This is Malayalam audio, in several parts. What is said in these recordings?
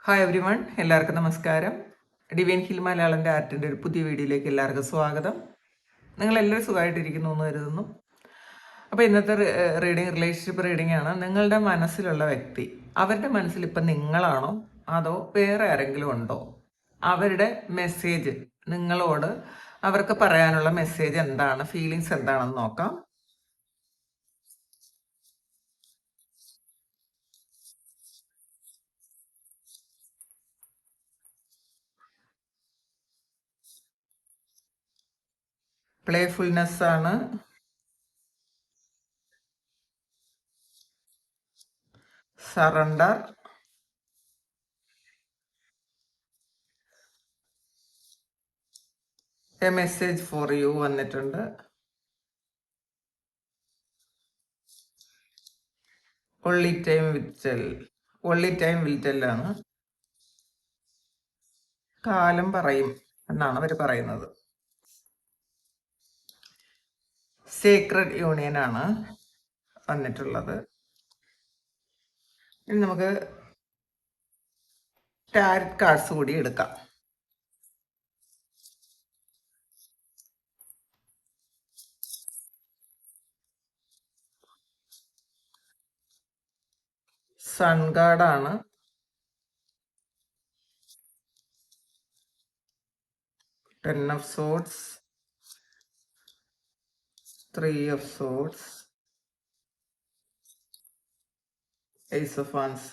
ഹായ് എവരി വൺ, എല്ലാവർക്കും നമസ്കാരം. ഡിവൈൻ ഹിൽ മലയാളൻ്റെ ആർട്ടിൻ്റെ ഒരു പുതിയ വീഡിയോയിലേക്ക് എല്ലാവർക്കും സ്വാഗതം. നിങ്ങളെല്ലാവരും സുഖമായിട്ടിരിക്കുന്നു എന്ന് കരുതുന്നു. അപ്പോൾ ഇന്നത്തെ റീഡിങ് റിലേഷൻഷിപ്പ് റീഡിംഗ് ആണ്. നിങ്ങളുടെ മനസ്സിലുള്ള വ്യക്തി, അവരുടെ മനസ്സിൽ ഇപ്പം നിങ്ങളാണോ അതോ വേറെ ആരെങ്കിലും ഉണ്ടോ? അവരുടെ മെസ്സേജ് നിങ്ങളോട്, അവർക്ക് പറയാനുള്ള മെസ്സേജ് എന്താണ്, ഫീലിങ്സ് എന്താണെന്ന് നോക്കാം. പ്ലേഫുൾനെസ് ആണ്, surrender, A message for U വന്നിട്ടുണ്ട്. ഒള്ളി ടൈം വിൽ ടെൽ ആണ്. കാലം പറയും എന്നാണ് അവർ പറയുന്നത്. സീക്രട്ട് യൂണിയൻ ആണ് വന്നിട്ടുള്ളത്. ഇനി നമുക്ക് ടാരറ്റ് കാർഡ്സ് കൂടി എടുക്കാം. സൺ കാർഡാണ്, ten of swords, three of swords, ace of wands.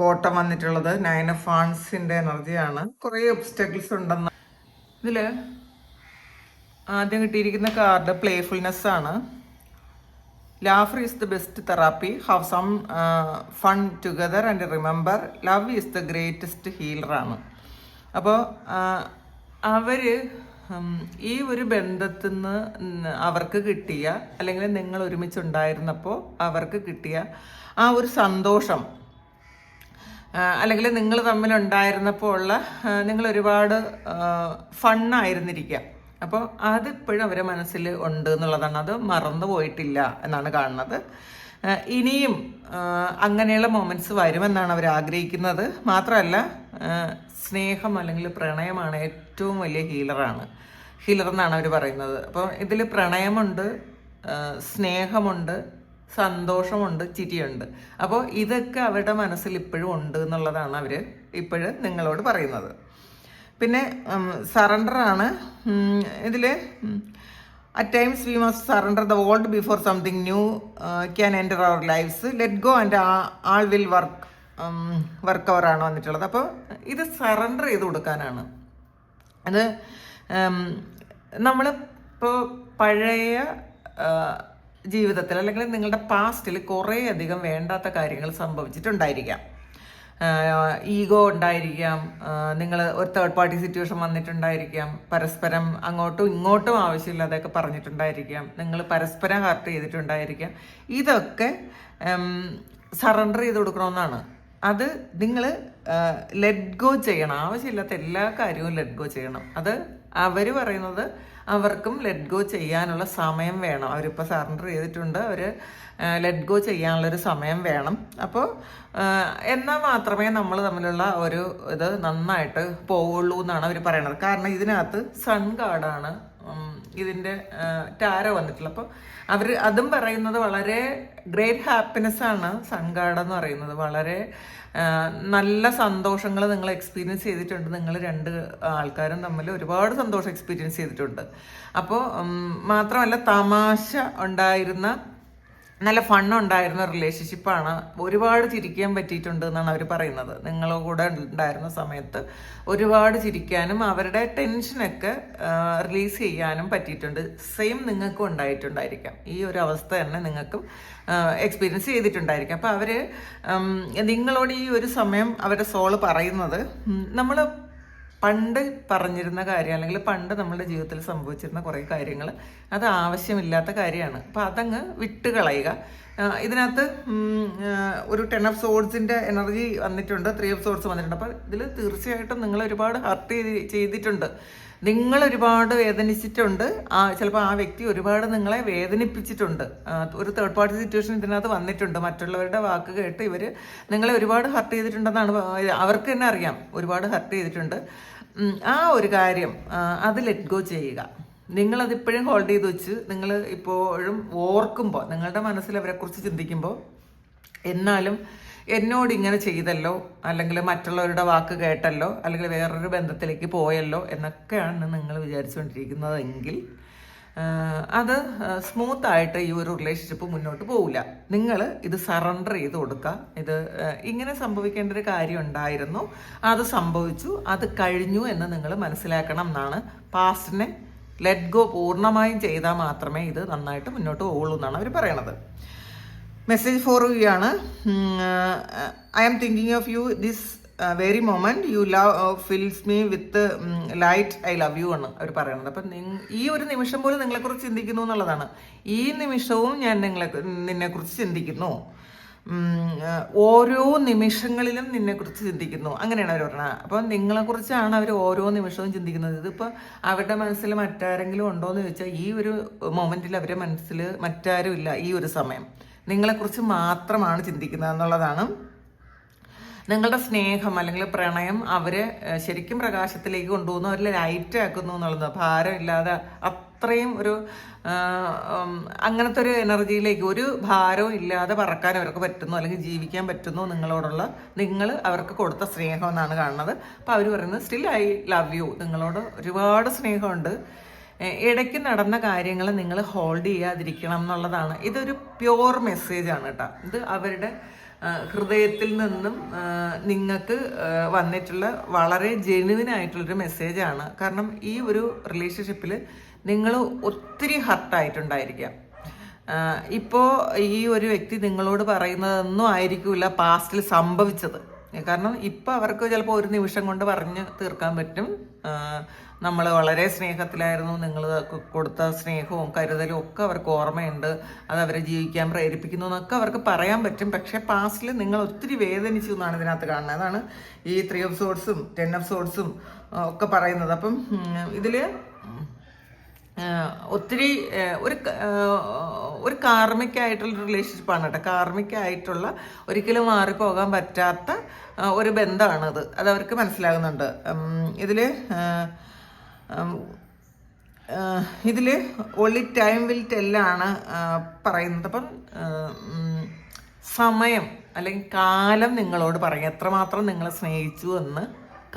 Bottom വന്നിട്ടുള്ളത് നയൻ ഓഫ് വാൻസിന്റെ എനർജിയാണ്. കുറേ ഒബ്സ്റ്റക്കിൾസ് ഉണ്ടെന്ന്. ഇതിൽ ആദ്യം കിട്ടിയിരിക്കുന്ന കാർഡ് പ്ലേഫുൾനെസ് ആണ്. Laughter is the best therapy. Have some fun together and remember, love is the greatest healer ആണ്. അപ്പോൾ അവർ ഈ ഒരു ബന്ധത്തിൽ നിന്ന് അവർക്ക് കിട്ടിയ, അല്ലെങ്കിൽ നിങ്ങൾ ഒരുമിച്ചുണ്ടായിരുന്നപ്പോൾ അവർക്ക് കിട്ടിയ ആ ഒരു സന്തോഷം, അല്ലെങ്കിൽ നിങ്ങൾ തമ്മിലുണ്ടായിരുന്നപ്പോൾ ഉള്ള നിങ്ങൾ ഒരുപാട് ഫണ്ണായിരുന്നിരിക്കുക. അപ്പോൾ അതിപ്പോഴും അവരെ മനസ്സിൽ ഉണ്ട് എന്നുള്ളതാണ്. അത് മറന്നു പോയിട്ടില്ല എന്നാണ് കാണുന്നത്. ഇനിയും അങ്ങനെയുള്ള മൊമെൻറ്റ്സ് വരുമെന്നാണ് അവർ ആഗ്രഹിക്കുന്നത്. മാത്രമല്ല, സ്നേഹം അല്ലെങ്കിൽ പ്രണയമാണ് ഏറ്റവും വലിയ ഹീലർ എന്നാണ് അവർ പറയുന്നത്. അപ്പോൾ ഇതിൽ പ്രണയമുണ്ട്, സ്നേഹമുണ്ട്, സന്തോഷമുണ്ട്, ചിരിയുണ്ട്. അപ്പോൾ ഇതൊക്കെ അവരുടെ മനസ്സിൽ ഇപ്പോഴും ഉണ്ട് എന്നുള്ളതാണ് അവർ ഇപ്പോഴും നിങ്ങളോട് പറയുന്നത്. പിന്നെ സറണ്ടറാണ് ഇതിൽ. At times we must surrender the old before something new can enter our lives. Let go and all will work അവറാണ് വന്നിട്ടുള്ളത്. അപ്പോൾ ഇത് സറണ്ടർ ചെയ്ത് കൊടുക്കാനാണ്. അത് നമ്മളിപ്പോൾ പഴയ ജീവിതത്തിൽ അല്ലെങ്കിൽ നിങ്ങളുടെ പാസ്റ്റിൽ കുറേ അധികം വേണ്ടാത്ത കാര്യങ്ങൾ സംഭവിച്ചിട്ടുണ്ടായിരിക്കാം. ഈഗോ ഉണ്ടായിരിക്കാം, നിങ്ങൾ ഒരു തേർഡ് പാർട്ടി സിറ്റുവേഷൻ വന്നിട്ടുണ്ടായിരിക്കാം, പരസ്പരം അങ്ങോട്ടും ഇങ്ങോട്ടും ആവശ്യമില്ലാതെയൊക്കെ പറഞ്ഞിട്ടുണ്ടായിരിക്കാം, നിങ്ങൾ പരസ്പരം ഹർട്ട് ചെയ്തിട്ടുണ്ടായിരിക്കാം. ഇതൊക്കെ സറണ്ടർ ചെയ്ത് കൊടുക്കണമെന്നാണ്. അത് നിങ്ങൾ ലെറ്റ് ഗോ ചെയ്യണം. ആവശ്യമില്ലാത്ത എല്ലാ കാര്യവും ലെറ്റ് ഗോ ചെയ്യണം. അത് അവർ പറയുന്നത് അവർക്കും ലെറ്റ് ഗോ ചെയ്യാനുള്ള സമയം വേണം. അവരിപ്പോൾ സറണ്ടർ ചെയ്തിട്ടുണ്ട്, അവർ ലെറ്റ് ഗോ ചെയ്യാനുള്ളൊരു സമയം വേണം. അപ്പോൾ എന്നാൽ മാത്രമേ നമ്മൾ തമ്മിലുള്ള ഒരു ഇത് നന്നായിട്ട് പോവുള്ളൂ എന്നാണ് അവർ പറയണത്. കാരണം ഇതിനകത്ത് സൺ കാർഡാണ് ഇതിൻ്റെ ടാരോ വന്നിട്ടുള്ളത്. അപ്പോൾ അവർ അതും പറയുന്നത് വളരെ ഗ്രേറ്റ് ഹാപ്പിനെസ് ആണ് സൺ കാർഡ് എന്ന് പറയുന്നത്. വളരെ നല്ല സന്തോഷങ്ങൾ നിങ്ങൾ എക്സ്പീരിയൻസ് ചെയ്തിട്ടുണ്ട്. നിങ്ങൾ രണ്ട് ആൾക്കാരും തമ്മിൽ ഒരുപാട് സന്തോഷം എക്സ്പീരിയൻസ് ചെയ്തിട്ടുണ്ട്. അപ്പോൾ മാത്രമല്ല, തമാശ ഉണ്ടായിരുന്ന, നല്ല ഫണ്ണുണ്ടായിരുന്ന റിലേഷൻഷിപ്പാണ്. ഒരുപാട് ചിരിക്കാൻ പറ്റിയിട്ടുണ്ട് എന്നാണ് അവർ പറയുന്നത്. നിങ്ങളുടെ കൂടെ ഉണ്ടായിരുന്ന സമയത്ത് ഒരുപാട് ചിരിക്കാനും അവരുടെ ടെൻഷനൊക്കെ റിലീസ് ചെയ്യാനും പറ്റിയിട്ടുണ്ട്. സെയിം നിങ്ങൾക്കും ഉണ്ടായിട്ടുണ്ടായിരിക്കാം. ഈ ഒരു അവസ്ഥ തന്നെ നിങ്ങൾക്കും എക്സ്പീരിയൻസ് ചെയ്തിട്ടുണ്ടായിരിക്കാം. അപ്പോൾ അവർ നിങ്ങളോട് ഈ ഒരു സമയം അവരുടെ സോള് പറയുന്നത്, നമ്മൾ പണ്ട് പറഞ്ഞിരുന്ന കാര്യം അല്ലെങ്കിൽ പണ്ട് നമ്മുടെ ജീവിതത്തിൽ സംഭവിച്ചിരുന്ന കുറേ കാര്യങ്ങൾ അത് ആവശ്യമില്ലാത്ത കാര്യമാണ്. അപ്പോൾ അതങ്ങ് വിട്ടുകളയുക. ഇതിനകത്ത് ഒരു 10 ഓഫ് സോർഡ്സിൻ്റെ എനർജി വന്നിട്ടുണ്ട്, 3 ഓഫ് സോർഡ്സ് വന്നിട്ടുണ്ട്. അപ്പോൾ ഇതിൽ തീർച്ചയായിട്ടും നിങ്ങൾ ഒരുപാട് ഹർട്ട് ചെയ്തിട്ടുണ്ട്. നിങ്ങൾ ഒരുപാട് വേദനിച്ചിട്ടുണ്ട്, ചിലപ്പോൾ ആ വ്യക്തി ഒരുപാട് നിങ്ങളെ വേദനിപ്പിച്ചിട്ടുണ്ട്. ഒരു തേർഡ് പാർട്ടി സിറ്റുവേഷൻ ഇതിനകത്ത് വന്നിട്ടുണ്ട്. മറ്റുള്ളവരുടെ വാക്ക് കേട്ട് ഇവർ നിങ്ങളെ ഒരുപാട് ഹർട്ട് ചെയ്തിട്ടുണ്ടെന്നാണ് അവർക്ക് തന്നെ അറിയാം, ഒരുപാട് ഹർട്ട് ചെയ്തിട്ടുണ്ട്. ആ ഒരു കാര്യം അത് ലെറ്റ് ഗോ ചെയ്യുക. നിങ്ങളതിപ്പോഴും ഹോൾഡ് ചെയ്ത് വെച്ച് നിങ്ങൾ ഇപ്പോഴും ഓർക്കുമ്പോൾ, നിങ്ങളുടെ മനസ്സിൽ അവരെക്കുറിച്ച് ചിന്തിക്കുമ്പോൾ, എന്നാലും എന്നോട് ഇങ്ങനെ ചെയ്തല്ലോ, അല്ലെങ്കിൽ മറ്റുള്ളവരുടെ വാക്ക് കേട്ടല്ലോ, അല്ലെങ്കിൽ വേറൊരു ബന്ധത്തിലേക്ക് പോയല്ലോ എന്നൊക്കെയാണ് നിങ്ങൾ വിചാരിച്ചുകൊണ്ടിരിക്കുന്നതെങ്കിൽ അത് സ്മൂത്തായിട്ട് ഈ ഒരു റിലേഷൻഷിപ്പ് മുന്നോട്ട് പോവില്ല. നിങ്ങൾ ഇത് സറണ്ടർ ചെയ്ത് കൊടുക്കുക. ഇത് ഇങ്ങനെ സംഭവിക്കേണ്ട ഒരു കാര്യം ഉണ്ടായിരുന്നു, അത് സംഭവിച്ചു, അത് കഴിഞ്ഞു എന്ന് നിങ്ങൾ മനസ്സിലാക്കണം എന്നാണ്. പാസ്റ്റിനെ ലെറ്റ് ഗോ പൂർണ്ണമായും ചെയ്താൽ മാത്രമേ ഇത് നന്നായിട്ട് മുന്നോട്ട് പോകുള്ളൂ എന്നാണ് അവർ പറയണത്. മെസ്സേജ് ഫോർ യു ആണ്. I am thinking of you this very moment, you love fills me with light, I love you ആണ് അവർ പറയുന്നത്. അപ്പം ഈ ഒരു നിമിഷം പോലും നിങ്ങളെക്കുറിച്ച് ചിന്തിക്കുന്നു എന്നുള്ളതാണ്. ഈ നിമിഷവും ഞാൻ നിന്നെക്കുറിച്ച് ചിന്തിക്കുന്നു, ഓരോ നിമിഷങ്ങളിലും നിന്നെക്കുറിച്ച് ചിന്തിക്കുന്നു, അങ്ങനെയാണ് അവർ പറയുന്നത്. അപ്പം നിങ്ങളെക്കുറിച്ചാണ് അവർ ഓരോ നിമിഷവും ചിന്തിക്കുന്നത്. ഇതിപ്പോൾ അവരുടെ മനസ്സിൽ മറ്റാരെങ്കിലും ഉണ്ടോ എന്ന് ചോദിച്ചാൽ ഈ ഒരു മൊമെന്റിൽ അവരുടെ മനസ്സിൽ മറ്റാരും ഇല്ല. ഈ ഒരു സമയം നിങ്ങളെക്കുറിച്ച് മാത്രമാണ് ചിന്തിക്കുന്നത് എന്നുള്ളതാണ്. നിങ്ങളുടെ സ്നേഹം അല്ലെങ്കിൽ പ്രണയം അവരെ ശരിക്കും പ്രകാശത്തിലേക്ക് കൊണ്ടുപോകുന്നു, അവരിൽ ലൈറ്റ് ആക്കുന്നു എന്നുള്ളത്. ഭാരമില്ലാതെ അത്രയും ഒരു അങ്ങനത്തെ ഒരു എനർജിയിലേക്ക്, ഒരു ഭാരവും ഇല്ലാതെ പറക്കാൻ അവർക്ക് പറ്റുന്നു, അല്ലെങ്കിൽ ജീവിക്കാൻ പറ്റുന്നു നിങ്ങളോടുള്ള, നിങ്ങൾ അവർക്ക് കൊടുത്ത സ്നേഹം എന്നാണ് കാണുന്നത്. അപ്പോൾ അവർ പറയുന്നത് സ്റ്റിൽ ഐ ലവ് യു, നിങ്ങളോട് ഒരുപാട് സ്നേഹമുണ്ട്, ഇടയ്ക്ക് നടന്ന കാര്യങ്ങൾ നിങ്ങൾ ഹോൾഡ് ചെയ്യാതിരിക്കണം എന്നുള്ളതാണ്. ഇതൊരു പ്യുവർ മെസ്സേജാണ് കേട്ടോ. ഇത് അവരുടെ ഹൃദയത്തിൽ നിന്നും നിങ്ങൾക്ക് വന്നിട്ടുള്ള വളരെ ജെനുവിൻ ആയിട്ടുള്ളൊരു മെസ്സേജാണ്. കാരണം ഈ ഒരു റിലേഷൻഷിപ്പിൽ നിങ്ങൾ ഒത്തിരി ഹർട്ടായിട്ടുണ്ടായിരിക്കാം. ഇപ്പോൾ ഈ ഒരു വ്യക്തി നിങ്ങളോട് പറയുന്നതൊന്നും ആയിരിക്കില്ല പാസ്റ്റിൽ സംഭവിച്ചത്. കാരണം ഇപ്പം അവർക്ക് ചിലപ്പോൾ ഒരു നിമിഷം കൊണ്ട് പറഞ്ഞ് തീർക്കാൻ പറ്റും, നമ്മൾ വളരെ സ്നേഹത്തിലായിരുന്നു, നിങ്ങൾ കൊടുത്ത സ്നേഹവും കരുതലും ഒക്കെ അവർക്ക് ഓർമ്മയുണ്ട്, അത് അവരെ ജീവിക്കാൻ പ്രേരിപ്പിക്കുന്നു എന്നൊക്കെ അവർക്ക് പറയാൻ പറ്റും. പക്ഷേ പാസ്റ്റിൽ നിങ്ങൾ ഒത്തിരി വേദനിച്ചു എന്നാണ് ഇതിനകത്ത് കാണുന്നത്. അതാണ് ഈ 3 of Swords, 10 of Swords ഒക്കെ പറയുന്നത്. അപ്പം ഇതിൽ ഒത്തിരി ഒരു കാർമിക്കായിട്ടുള്ള റിലേഷൻഷിപ്പാണ് കേട്ടോ. കാർമിക്കായിട്ടുള്ള ഒരിക്കലും മാറിപ്പോകാൻ പറ്റാത്ത ഒരു ബന്ധമാണത്, അതവർക്ക് മനസ്സിലാകുന്നുണ്ട്. ഇതിൽ ഓൺലി ടൈം വിൽ ടെല്ലാണ് പറയുന്നത്. അപ്പം സമയം അല്ലെങ്കിൽ കാലം നിങ്ങളോട് പറയും എത്രമാത്രം നിങ്ങളെ സ്നേഹിച്ചു എന്ന്.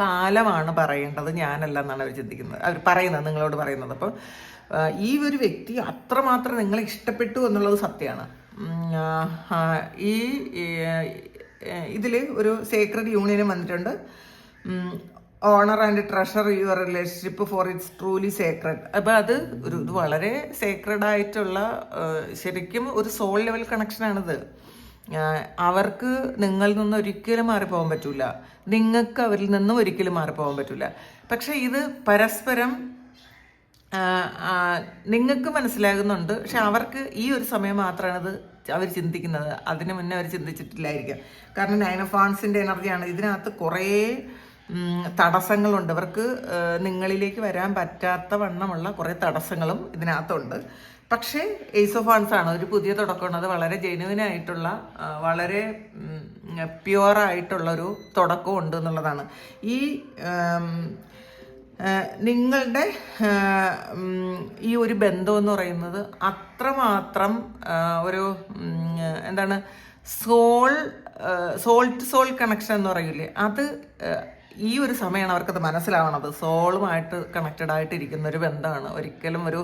കാലമാണ് പറയേണ്ടത്, ഞാനല്ല എന്നാണ് അവർ ചിന്തിക്കുന്നത്, അവർ പറയുന്നത്, നിങ്ങളോട് പറയുന്നത്. അപ്പം ഈ ഒരു വ്യക്തി അത്രമാത്രം നിങ്ങളെ ഇഷ്ടപ്പെട്ടു എന്നുള്ളത് സത്യമാണ്. ഈ ഇതിൽ ഒരു സേക്രഡ് യൂണിയനും വന്നിട്ടുണ്ട്. Honour and treasure your relationship for it's truly sacred. അപ്പം അത് ഇത് വളരെ സേക്രഡ് ആയിട്ടുള്ള ശരിക്കും ഒരു സോൾ ലെവൽ കണക്ഷനാണിത്. അവർക്ക് നിങ്ങളിൽ നിന്ന് ഒരിക്കലും മാറിപ്പോകാൻ പറ്റില്ല, നിങ്ങൾക്ക് അവരിൽ നിന്നും ഒരിക്കലും മാറിപ്പോകാൻ പറ്റില്ല. പക്ഷെ ഇത് പരസ്പരം നിങ്ങൾക്ക് മനസ്സിലാകുന്നുണ്ട്, പക്ഷെ അവർക്ക് ഈ ഒരു സമയം മാത്രമാണ് ഇത് അവർ ചിന്തിക്കുന്നത്. അതിന് മുന്നേ അവർ ചിന്തിച്ചിട്ടില്ലായിരിക്കാം. കാരണം 9 of Wands എനർജിയാണ് ഇതിനകത്ത്. കുറേ തടസ്സങ്ങളുണ്ട്, അവർക്ക് നിങ്ങളിലേക്ക് വരാൻ പറ്റാത്ത വണ്ണമുള്ള കുറേ തടസ്സങ്ങളും ഇതിനകത്തുണ്ട്. പക്ഷേ Ace of Wands ആണ്, ഒരു പുതിയ തുടക്കമാണ്. അത് വളരെ ജെന്യുവിനായിട്ടുള്ള, വളരെ പ്യുവറായിട്ടുള്ളൊരു തുടക്കം ഉണ്ട് എന്നുള്ളതാണ്. ഈ നിങ്ങളുടെ ഈ ഒരു ബന്ധം എന്ന് പറയുന്നത് അത്രമാത്രം ഒരു എന്താണ്, സോൾ ടു സോൾ കണക്ഷൻ എന്ന് പറയില്ലേ, അത് ഈ ഒരു സമയമാണ് അവർക്കത് മനസ്സിലാവണത്. സോളുമായിട്ട് കണക്റ്റഡ് ആയിട്ടിരിക്കുന്ന ഒരു ബന്ധമാണ്, ഒരിക്കലും ഒരു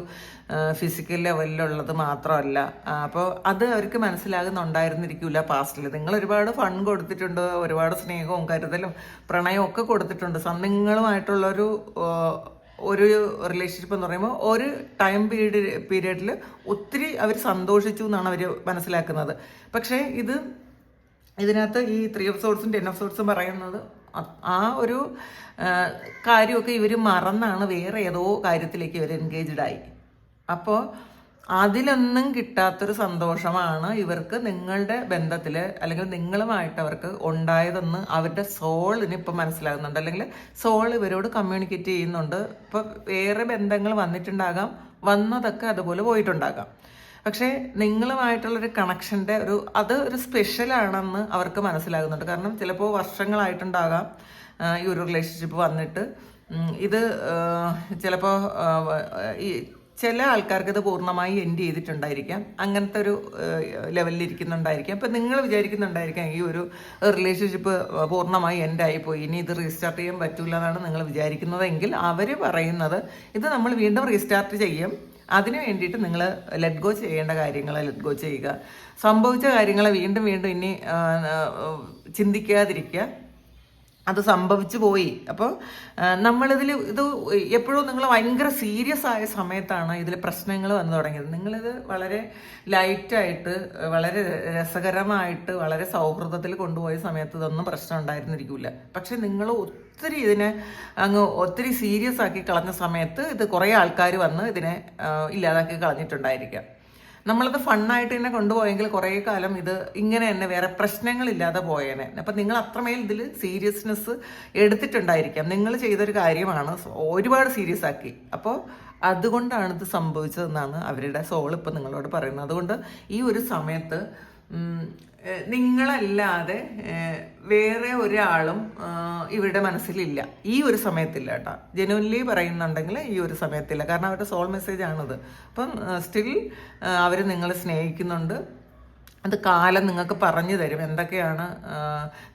ഫിസിക്കൽ ലെവലിലുള്ളത് മാത്രമല്ല. അപ്പോൾ അത് അവർക്ക് മനസ്സിലാകുന്നുണ്ടായിരുന്നിരിക്കില്ല പാസ്റ്റിൽ. നിങ്ങൾ ഒരുപാട് ഫൺ കൊടുത്തിട്ടുണ്ട്, ഒരുപാട് സ്നേഹവും കരുതലും പ്രണയവും ഒക്കെ കൊടുത്തിട്ടുണ്ട്. നിങ്ങളുമായിട്ടുള്ളൊരു റിലേഷൻഷിപ്പ് എന്ന് പറയുമ്പോൾ ഒരു ടൈം പീരീഡിൽ ഒത്തിരി അവർ സന്തോഷിച്ചു എന്നാണ് അവർ മനസ്സിലാക്കുന്നത്. പക്ഷേ ഇതിനകത്ത് ഈ 3 of Swords 10 of Swords പറയുന്നത് ആ ഒരു കാര്യമൊക്കെ ഇവർ മറന്നാണ് വേറെ ഏതോ കാര്യത്തിലേക്ക് ഇവർ എൻഗേജ്ഡ് ആയി. അപ്പോൾ അതിലൊന്നും കിട്ടാത്തൊരു സന്തോഷമാണ് ഇവർക്ക് നിങ്ങളുടെ ബന്ധത്തിൽ അല്ലെങ്കിൽ നിങ്ങളുമായിട്ട് അവർക്ക് ഉണ്ടായതെന്ന് അവരുടെ സോളിന് ഇപ്പം മനസ്സിലാകുന്നുണ്ട്, അല്ലെങ്കിൽ സോൾ ഇവരോട് കമ്മ്യൂണിക്കേറ്റ് ചെയ്യുന്നുണ്ട്. ഇപ്പം വേറെ ബന്ധങ്ങൾ വന്നിട്ടുണ്ടാകാം, വന്നതൊക്കെ അതുപോലെ പോയിട്ടുണ്ടാകാം. പക്ഷേ നിങ്ങളുമായിട്ടുള്ളൊരു കണക്ഷൻ്റെ അത് ഒരു സ്പെഷ്യലാണെന്ന് അവർക്ക് മനസ്സിലാകുന്നുണ്ട്. കാരണം ചിലപ്പോൾ വർഷങ്ങളായിട്ടുണ്ടാകാം ഈ ഒരു റിലേഷൻഷിപ്പ് വന്നിട്ട്. ഇത് ചിലപ്പോൾ ഈ ചില ആൾക്കാർക്ക് ഇത് പൂർണ്ണമായി എൻഡ് ചെയ്തിട്ടുണ്ടായിരിക്കാം, അങ്ങനത്തെ ഒരു ലെവലിൽ ഇരിക്കുന്നുണ്ടായിരിക്കാം. അപ്പം നിങ്ങൾ വിചാരിക്കുന്നുണ്ടായിരിക്കാം ഈ ഒരു റിലേഷൻഷിപ്പ് പൂർണ്ണമായി എൻഡായി പോയി, ഇനി ഇത് റീസ്റ്റാർട്ട് ചെയ്യാൻ പറ്റില്ല എന്നാണ് നിങ്ങൾ വിചാരിക്കുന്നതെങ്കിൽ അവർ പറയുന്നത് ഇത് നമ്മൾ വീണ്ടും റീസ്റ്റാർട്ട് ചെയ്യും. അതിന് വേണ്ടിയിട്ട് നിങ്ങൾ ലെറ്റ് ഗോ ചെയ്യേണ്ട കാര്യങ്ങളെ ലെറ്റ് ഗോ ചെയ്യുക. സംഭവിച്ച കാര്യങ്ങളെ വീണ്ടും വീണ്ടും ഇനി ചിന്തിക്കാതിരിക്കുക. അത് സംഭവിച്ചു പോയി. അപ്പോൾ നമ്മളിതിൽ ഇത് എപ്പോഴും നിങ്ങൾ ഭയങ്കര സീരിയസ് ആയ സമയത്താണ് ഇതിൽ പ്രശ്നങ്ങൾ വന്നു തുടങ്ങിയത്. നിങ്ങളിത് വളരെ ലൈറ്റായിട്ട്, വളരെ രസകരമായിട്ട്, വളരെ സൗഹൃദത്തിൽ കൊണ്ടുപോയ സമയത്ത് ഇതൊന്നും പ്രശ്നം ഉണ്ടായിരുന്നിരിക്കില്ല. പക്ഷെ നിങ്ങൾ ഒത്തിരി ഇതിനെ ഒത്തിരി സീരിയസ് ആക്കി കളഞ്ഞ സമയത്ത് ഇത് കുറേ ആൾക്കാർ വന്ന് ഇതിനെ ഇല്ലാതാക്കി കളഞ്ഞിട്ടുണ്ടായിരിക്കാം. നമ്മളത് ഫണ്ണായിട്ട് തന്നെ കൊണ്ടുപോയെങ്കിൽ കുറേ കാലം ഇത് ഇങ്ങനെ തന്നെ വേറെ പ്രശ്നങ്ങളില്ലാതെ പോയേനെ. അപ്പം നിങ്ങൾ അത്രമേൽ ഇതിൽ സീരിയസ്നെസ് എടുത്തിട്ടുണ്ടായിരിക്കാം. നിങ്ങൾ ചെയ്തൊരു കാര്യമാണ് ഒരുപാട് സീരിയസ് ആക്കി. അപ്പോൾ അതുകൊണ്ടാണ് ഇത് സംഭവിച്ചതെന്നാണ് അവരുടെ സോൾ ഇപ്പം നിങ്ങളോട് പറയുന്നത്. അതുകൊണ്ട് ഈ ഒരു സമയത്ത് നിങ്ങളല്ലാതെ വേറെ ഒരാളും ഇവരുടെ മനസ്സിലില്ല. ഈ ഒരു സമയത്തില്ല കേട്ടോ. ജെനുവൻലി പറയുന്നുണ്ടെങ്കിൽ ഈ ഒരു സമയത്തില്ല. കാരണം അവരുടെ സോൾ മെസ്സേജ് ആണത്. അപ്പം സ്റ്റിൽ അവർ നിങ്ങളെ സ്നേഹിക്കുന്നുണ്ട്. അത് കാലം നിങ്ങൾക്ക് പറഞ്ഞു തരും എന്തൊക്കെയാണ്,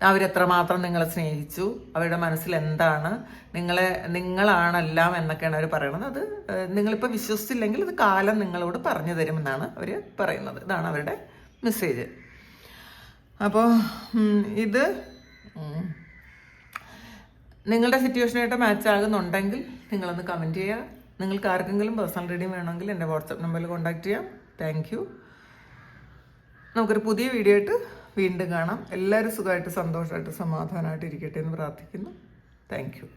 അവരെത്രമാത്രം നിങ്ങളെ സ്നേഹിച്ചു, അവരുടെ മനസ്സിൽ എന്താണ്, നിങ്ങളാണെല്ലാം എന്നൊക്കെയാണ് അവർ പറയുന്നത്. അത് നിങ്ങളിപ്പോൾ വിശ്വസിച്ചില്ലെങ്കിൽ അത് കാലം നിങ്ങളോട് പറഞ്ഞു തരുമെന്നാണ് അവർ പറയുന്നത്. ഇതാണ് അവരുടെ മെസ്സേജ്. അപ്പോൾ ഇത് നിങ്ങളുടെ സിറ്റുവേഷനായിട്ട് മാച്ച് ആകുന്നുണ്ടെങ്കിൽ നിങ്ങളൊന്ന് കമൻറ്റ് ചെയ്യുക. നിങ്ങൾക്ക് ആർക്കെങ്കിലും പേഴ്സണൽ റീഡിങ് വേണമെങ്കിൽ എൻ്റെ വാട്സപ്പ് നമ്പറിൽ കോൺടാക്റ്റ് ചെയ്യാം. Thank you. നമുക്കൊരു പുതിയ വീഡിയോ ആയിട്ട് വീണ്ടും കാണാം. എല്ലാവരും സുഖമായിട്ട്, സന്തോഷമായിട്ട്, സമാധാനമായിട്ട് ഇരിക്കട്ടെ എന്ന് പ്രാർത്ഥിക്കുന്നു. Thank you.